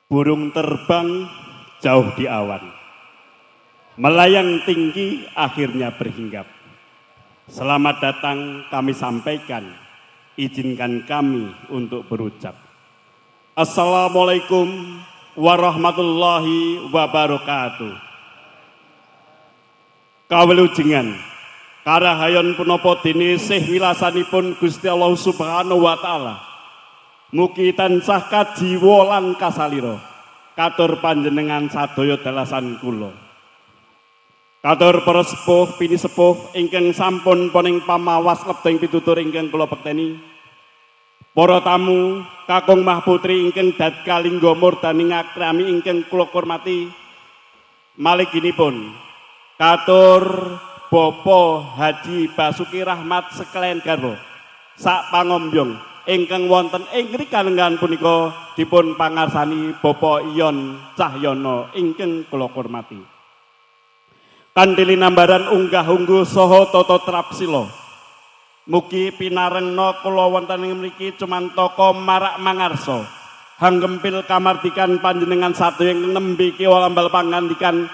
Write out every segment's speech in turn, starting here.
Burung terbang jauh di awan, melayang tinggi akhirnya berhinggap. Selamat datang kami sampaikan, izinkan kami untuk berucap. Assalamualaikum warahmatullahi wabarakatuh. Kawilujengan karahayon punapa dene sih wilasanipun Gusti Allah Subhanahu wa taala. Mugi tansah kajiwa lan kasalira katur panjenengan sadaya dalasan kula. Katur para sepuh pinisepuh ingkang sampun poning pamawas lebeng pitutur ingkang kula pekteni. Para tamu kakung mahputri ingkang dhat kalingga murdaning akrami ingkang kula hormati. Maliginipun katur Bapak Haji Basuki Rahmat sekalian garwa sak pangombyong ingkang wonten ing rikalengan punika dipun pangarsani Bapak Ion Cahyono ingkang kula hormati. Kanthi linambaran unggah-ungguh saha tata trapsila. Mugi pinarengna kula wonten ing mriki cumantaka marak mangarsa. Hanggempil kamardikan panjenengan sadaya ingkang nembe kiwa lambal pangandikan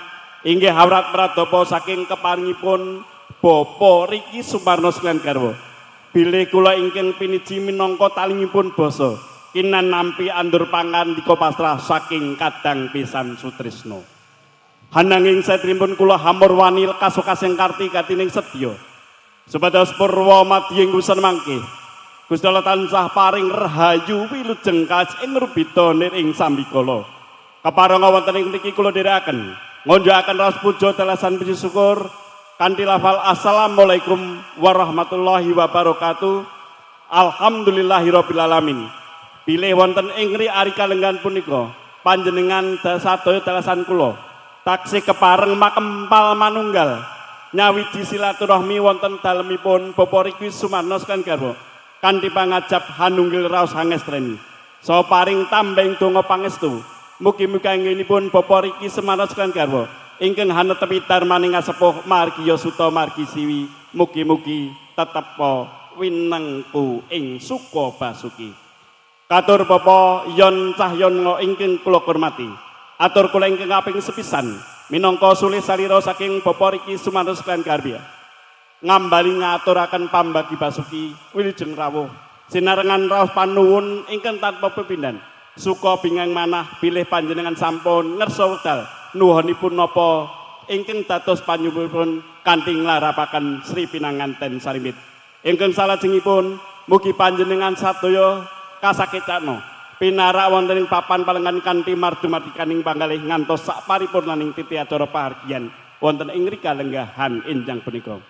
inggih hawrat pradapa saking keparingipun Bapak Riki Sumarno sekalian garwa. Bilih kula ingkang piniji minangka talingipun basa kinan nampi andur pangandika pasrah saking kadang pisan sutrisna. Hananging satripun kula hamur wani kasukasing karti katining sedya. Supados purwa madya ing wusan mangke. Gusti Allah tansah paring rahayu wilujeng kas ing rubita ing sambikala. Keparenga wonten ing mriki kula dherekaken ngonjoaken raos puja dalasan puji syukur kanthi lafal assalamualaikum warahmatullahi wabarakatuh. Alhamdulillahirabbil alamin. Bilih wonten ing ari kalenggan punika panjenengan sadaya dalasan kula taksih kepareng makempal manunggal nyawiji silaturahmi wonten dalemipun Bapak Riki Sumarno sekalian garwa kanthi pangajap hanunggil raos hangestreni saha paring tambeng donga pangestu mugi-mugi anggenipun Bapak Riki Sumarno sekalian garwa ingkang hanetepi darmaning sepuh margi yasuta margi siwi mugi-mugi tetep winengku ing suka basuki. Katur Bapak Ion Cahyono ingkang kula hormati. Atur kula ingkang kaping sepisan minangka sulih salira saking Bapak Riki Sumarno sekalian garwa ngambali ngaturaken pambagi basuki wilujeng rawuh sinarengan raos panuwun ingkang tanpa pepindhan suka bingang manah bilih panjenengan sampun ngersa wekdal nuhunipun napa ingkang dados panyuwunipun kanthi nglarapaken Sri Pinanganten Sarimit. Ingkang salajengipun mugi panjenengan sadaya kasakecana pinarak wonten ing papan palengan kanthi mardu-mardikaning panggalih ngantos sak paripurnaning titi acara pahargyan wonten ing rika lenggahan enjang punika.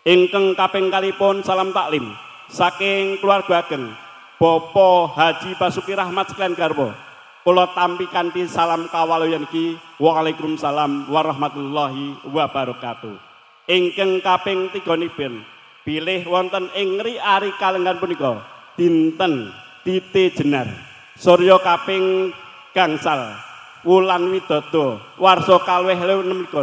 Ingkang kaping kalipun salam taklim saking keluarga ageng Bapak Haji Basuki Rahmat sekalian garwa. Kula tampi kanthi salam kawaloyan iki. Waalaikumsalam warahmatullahi wabarakatuh. Ingkang kaping 3 bilih wonten ing ari kalenggan punika dinten Titi Jenar Surya kaping gangsal wulan widodо warsa kalih 26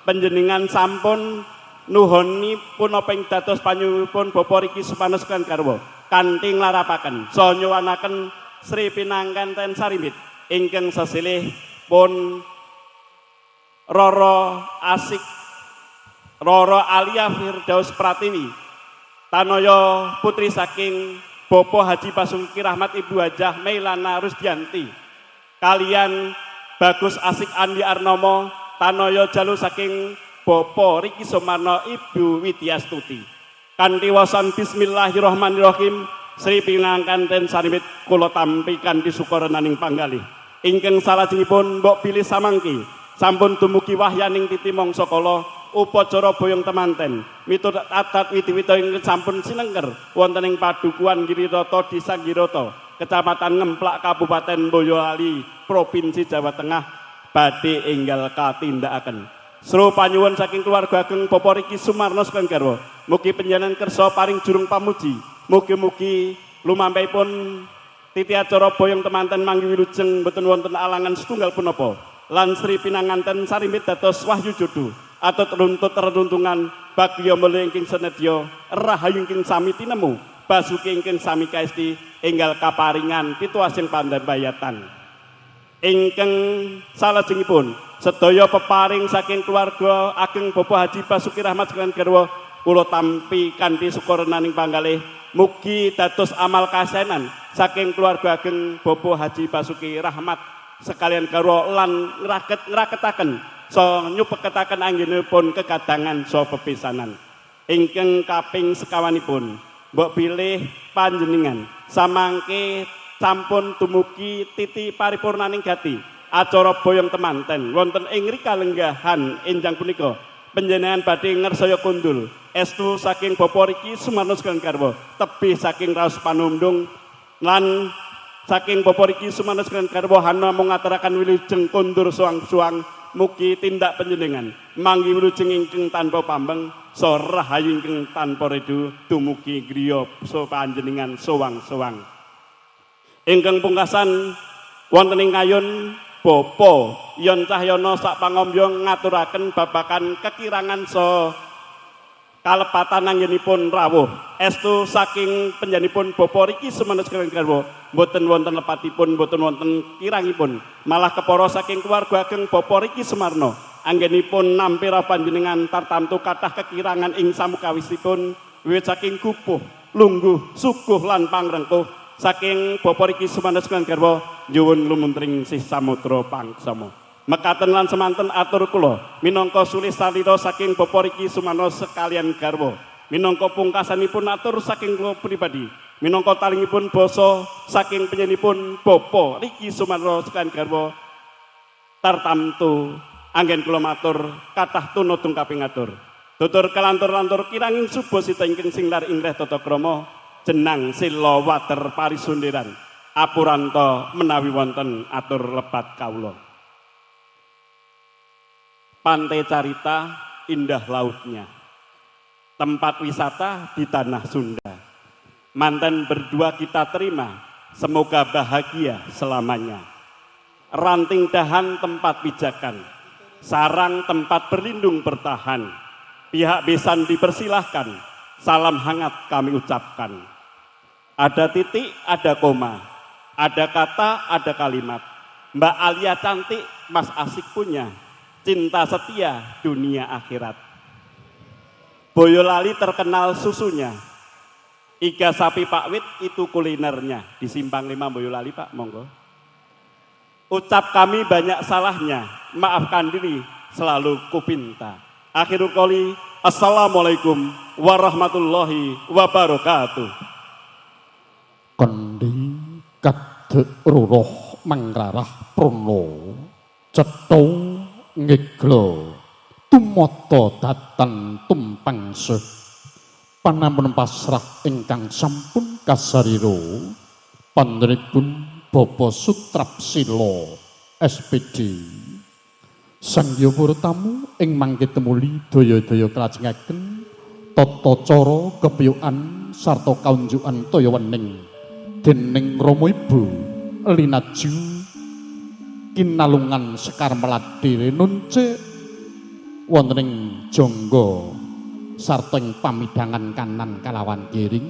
panjenengan sampun nuhoni punapa ing dados panyuwunipun Bapak Riki Sumarno sekalian garwa kanthi nglarapaken saha nyuwanaken Sri Pinanganten Sarimit ingkang sesilih pun Roro Asik Roro Alia Firdaus Pratiwi tanaya putri saking Bapak Haji Basuki Rahmat Ibu Hajah Mailana Rusdianti kalian Bagus Asik Andi Arnomo tanaya jalu saking Bapak Riki Sumarno Ibu Widyastuti kanthi wasan bismillahirrahmanirrahim Sri Pinanganten Sarimit kula tampi kanthi sukarananing panggalih ingkang salajengipun mbok pilih samangki sampun dumugi wahyaning titi mangsa kala upacara boyong temanten miturut adat widiwita ingkang sampun sinengker wonten ing padukuhan Girirata Desa Girata Kecamatan Ngemplak Kabupaten Boyolali Provinsi Jawa Tengah badhe enggal katindakaken sro panyuwun saking keluarga ageng Bapak Riki Sumarno sekalian garwa mugi panjenengan kersa paring jurung pamuji mugi-mugi lumampahipun titi acara boyong temanten manggi wilujeng boten wonten alangan setunggal punapa lan Sri Pinanganten Sarimit dados wahyu jodoh atut runtut renuntungan bagya mulya ingkang senedya rahayu ingkang sami tinemu Basuki ingkang sami kaesti enggal kaparingan pituasing pandambayatan. Ingkang salajengipun sedaya peparing saking keluarga ageng Bapak Haji Basuki Rahmat sekalian garwa kula tampi kanthi sukurnaning panggalih mugi dados amal kasenan saking keluarga ageng Bapak Haji Basuki Rahmat sekalian garwa lan ngraketaken so nyupeketaken anggenipun kegadangan so pepisanan. Ingkang kaping sekawanipun mbok pilih panjenengan samangke sampun dumugi titi paripurnaning gati acara boyong temanten wonten ing rikalenggahan enjang punika panjenengan badhe ngersaya kundul estu saking Bapa Riki Sumarno sekalian garwa tebih saking raos panundung lan saking Bapa Riki Sumarno sekalian garwa hana mung ngaturaken wilujeng kundur suang-suang mugi tindak panjenengan manggi wilujeng ingkang tanpa pambeng so rahayu ingkang tanpa redu dumugi griya so panjenengan sowang-sowang. Ingkang pungkasan wonten ing kayun Bapa Yon Cahyono sak pangombyong ngaturaken babakan kekirangan so kalepatan anggenipun rawuh estu saking panjenenganipun Bapa Riki Sumarno sekalian garwa mboten wonten lepatipun mboten wonten kirangipun malah kepara saking keluarga ageng Bapa Riki Sumarno anggenipun nampira panjenengan tartamtu kathah kekirangan ing samukawisipun wiwit saking gupuh lungguh suguh lan pangrengkuh saking Bapa Riki Sumarno sekalian garwa nyuwun lumuntring sih samudra pangsama. Mekaten lan semanten atur kula minangka sulis salira saking Bapa Riki Sumarno sekalian garwa. Minangka pungkasanipun atur saking kula pribadi. Minangka talingipun basa saking panjenenganipun Bapa Riki Sumarno sekalian garwa. Tartamtu anggen kula matur kathah tunudung kaping atur. Tutur kelantur-lantur kiranging subasita ingkang singlar ingreh tata krama jenang sila water parisundiran apuranta menawi wonten atur lebat kawula. Pantai Carita indah lautnya, tempat wisata di tanah Sunda. Mantan berdua kita terima, semoga bahagia selamanya. Ranting dahan tempat pijakan, sarang tempat berlindung bertahan. Pihak besan dipersilahkan, salam hangat kami ucapkan. Ada titik, ada koma, ada kata, ada kalimat. Mbak Alia cantik, Mas Asik punya, cinta setia dunia akhirat. Boyolali terkenal susunya, iga sapi Pak Wit itu kulinernya. Di Simpang 5 Boyolali Pak, monggo. Ucap kami banyak salahnya, maafkan diri selalu kupinta. Akhirul qouli, assalamualaikum warahmatullahi wabarakatuh. Kendi kadek ruruh mangrarah prono cetha ngeglo tumata datan tumpang seh panampun pasrah ingkang sampun kasariro pandhenipun Bapak Sutrapsila SPD sang yawara tamu ing mangke temuli daya-daya kalajengaken tata cara kepiyokan sarta kaunjukan toya wening dening Rama Ibu linaju kinalungan Sekar Melati nunce wonten ing jangga sarta ing pamidangan kanan kalawan kiring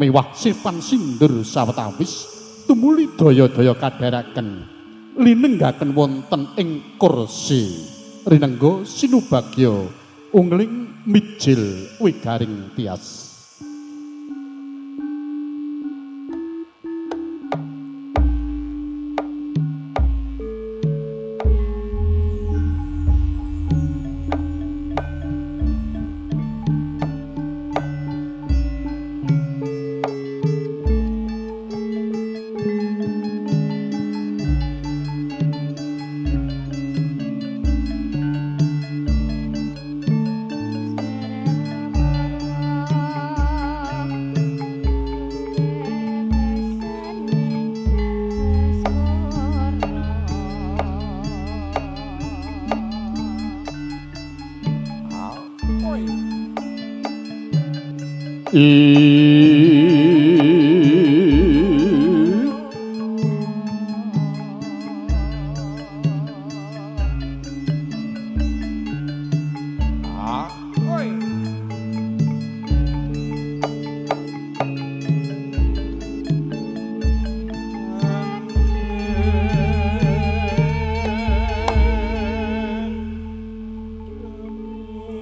miwah sipan sindur sawetawis tumuli daya-daya kadharaken linenggaken wonten ing kursi rinengga sinubagya ungling mijil wigaring tias.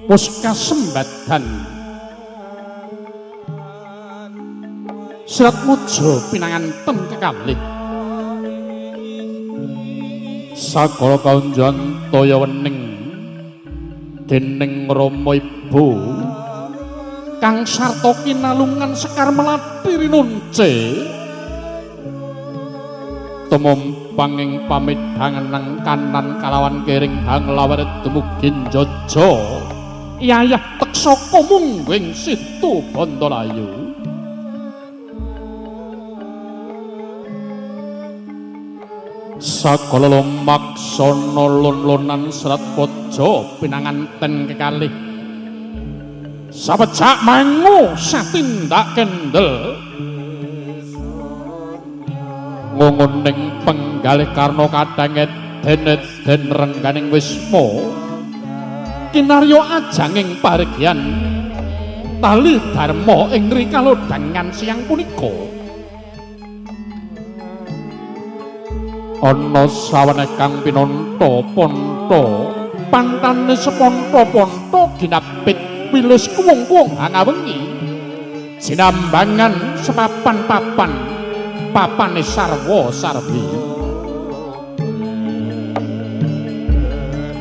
Puskasembadan Serat mujo pinanganten kekalih sakala kaunjuan toya wening dening Rama Ibu kang sarta kinalungan Sekar Melati rinunce tumumpang ing pamidhangan kanan kalawan kering hanglawer dumugi Jaja yayah teksaka mungging Situ Bandalayu sakala lumaksana lun-lunan Serat Paja pinanganten kekalih sabecak mangu satindak kendel ngunguning penggalih karna kadang eden rengganing wisma kinarya ajanging paregian tali dharma ing rikalodangan siang punika ana sawane kang pinanta ponta pantane seponta-ponta ginapit wilus kuwung-kuwung hangawengi sinambangan sepapan-papan papane sarwa sarwi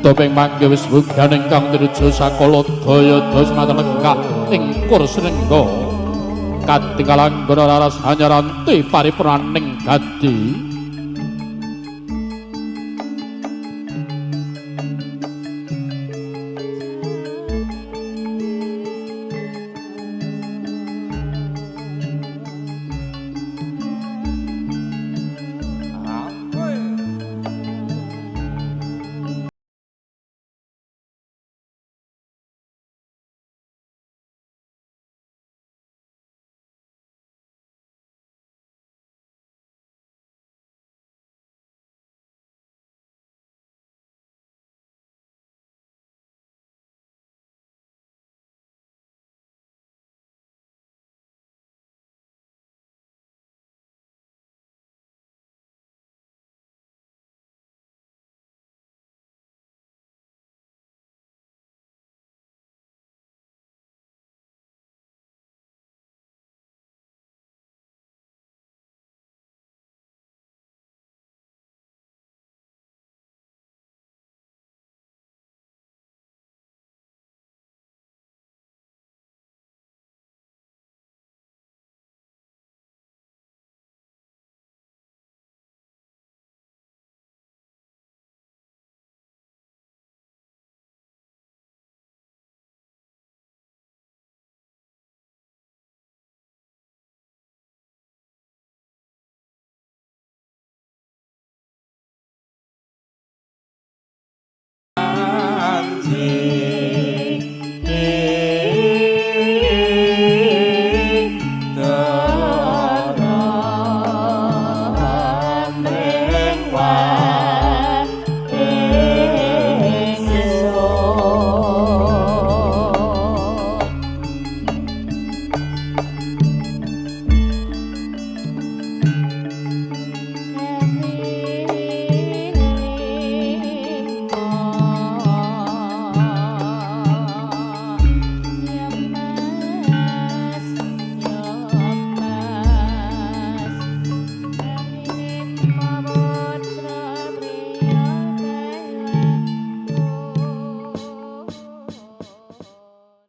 topeng mangke wis bugan ingkang tinuju sakala daya-daya semanten lenggah ing Kursenengga katingalan guna raras hanyaranti paripurnaning gadi